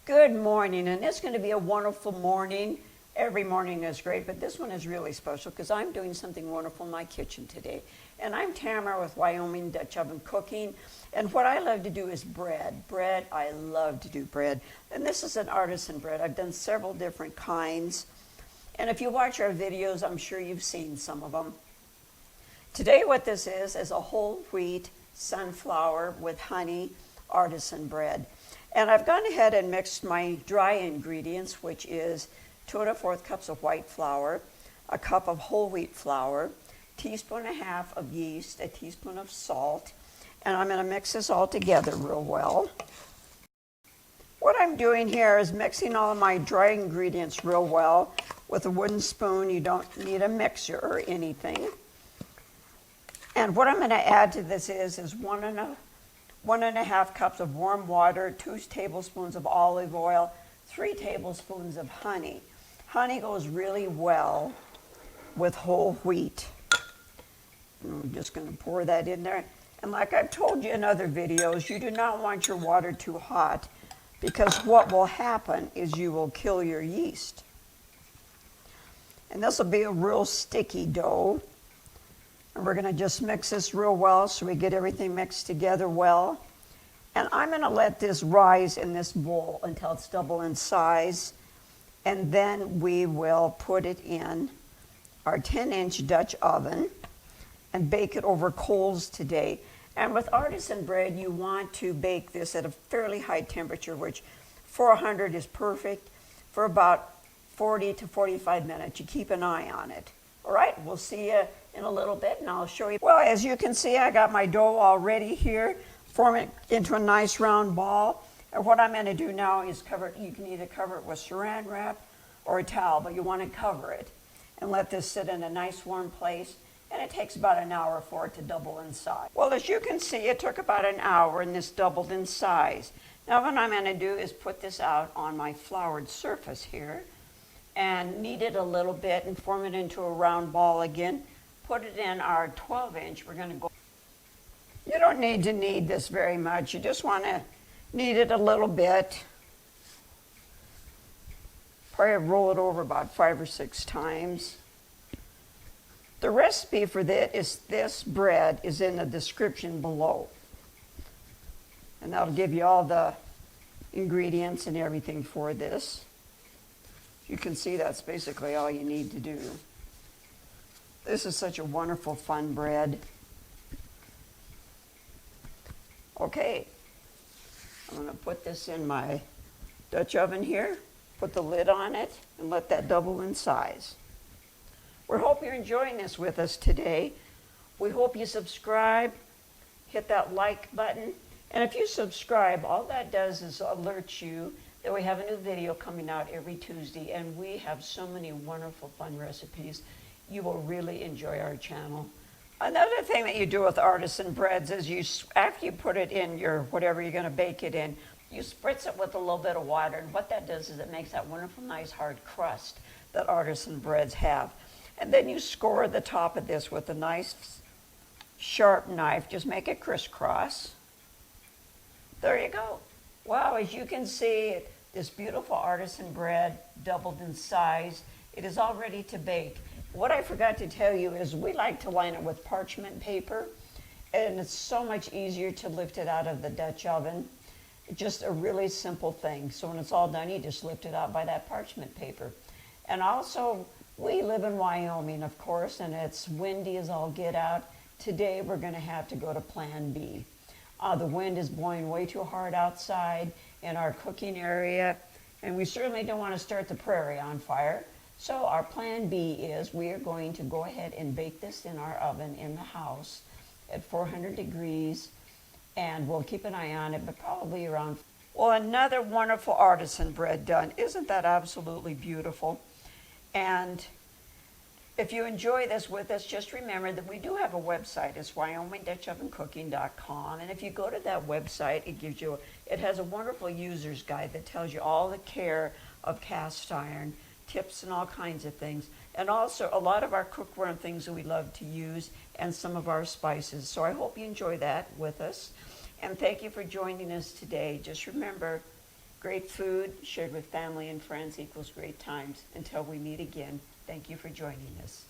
Good morning, and it's going to be a wonderful morning. Every morning is great, but this one is really special because I'm doing something wonderful in my kitchen today. And I'm Tamara with Wyoming Dutch Oven Cooking, and what I love to do is bread. Bread, I love to do bread. And this is an artisan bread. I've done several different kinds, and if you watch our videos, I'm sure you've seen some of them. Today what this is a whole wheat sunflower with honey artisan bread. And I've gone ahead and mixed my dry ingredients, which is 2 1/4 cups of white flour, a cup of whole wheat flour, teaspoon and a half of yeast, a teaspoon of salt, and I'm going to mix this all together real well. What I'm doing here is mixing all of my dry ingredients real well with a wooden spoon. You don't need a mixer or anything. And what I'm going to add to this is 1 1/2 cups of warm water, 2 tablespoons of olive oil, 3 tablespoons of honey. Honey goes really well with whole wheat. I'm just going to pour that in there. And like I've told you in other videos, you do not want your water too hot because what will happen is you will kill your yeast. And this will be a real sticky dough. And we're going to just mix this real well so we get everything mixed together well. And I'm going to let this rise in this bowl until it's double in size. And then we will put it in our 10-inch Dutch oven and bake it over coals today. And with artisan bread, you want to bake this at a fairly high temperature, which 400 is perfect, for about 40 to 45 minutes. You keep an eye on it. All right, we'll see you in a little bit, and I'll show you. Well, as you can see, I got my dough all ready here. Form it into a nice round ball. And what I'm going to do now is cover it. You can either cover it with Saran Wrap or a towel, but you want to cover it and let this sit in a nice warm place. And it takes about an hour for it to double in size. Well, as you can see, it took about an hour, and this doubled in size. Now, what I'm going to do is put this out on my floured surface here and knead it a little bit and form it into a round ball again. Put it in our 12-inch. We're going to go. You don't need to knead this very much. You just want to knead it a little bit. Probably roll it over about 5 or 6 times. The recipe for this bread is in the description below. And that'll give you all the ingredients and everything for this. You can see that's basically all you need to do. This is such a wonderful, fun bread. Okay, I'm going to put this in my Dutch oven here, put the lid on it, and let that double in size. We hope you're enjoying this with us today. We hope you subscribe, hit that like button, and if you subscribe, all that does is alert you that we have a new video coming out every Tuesday, and we have so many wonderful, fun recipes. You will really enjoy our channel. Another thing that you do with artisan breads is after you put it in your whatever you're going to bake it in, you spritz it with a little bit of water, and what that does is it makes that wonderful, nice, hard crust that artisan breads have. And then you score the top of this with a nice, sharp knife. Just make it crisscross. There you go. Wow, as you can see, this beautiful artisan bread doubled in size. It is all ready to bake. What I forgot to tell you is we like to line it with parchment paper, and it's so much easier to lift it out of the Dutch oven. Just a really simple thing. So when it's all done, you just lift it out by that parchment paper. And also, we live in Wyoming, of course, and it's windy as all get out. Today, we're going to have to go to Plan B. The wind is blowing way too hard outside in our cooking area, and we certainly don't want to start the prairie on fire. So our plan B is we are going to go ahead and bake this in our oven in the house at 400 degrees, and we'll keep an eye on it, but probably around. Well, another wonderful artisan bread done. Isn't that absolutely beautiful? And if you enjoy this with us, just remember that we do have a website. It's WyomingDutchOvenCooking.com. And if you go to that website, it has a wonderful user's guide that tells you all the care of cast iron, tips and all kinds of things. And also a lot of our cookware and things that we love to use and some of our spices. So I hope you enjoy that with us. And thank you for joining us today. Just remember, Great food shared with family and friends equals great times. Until we meet again, thank you for joining us.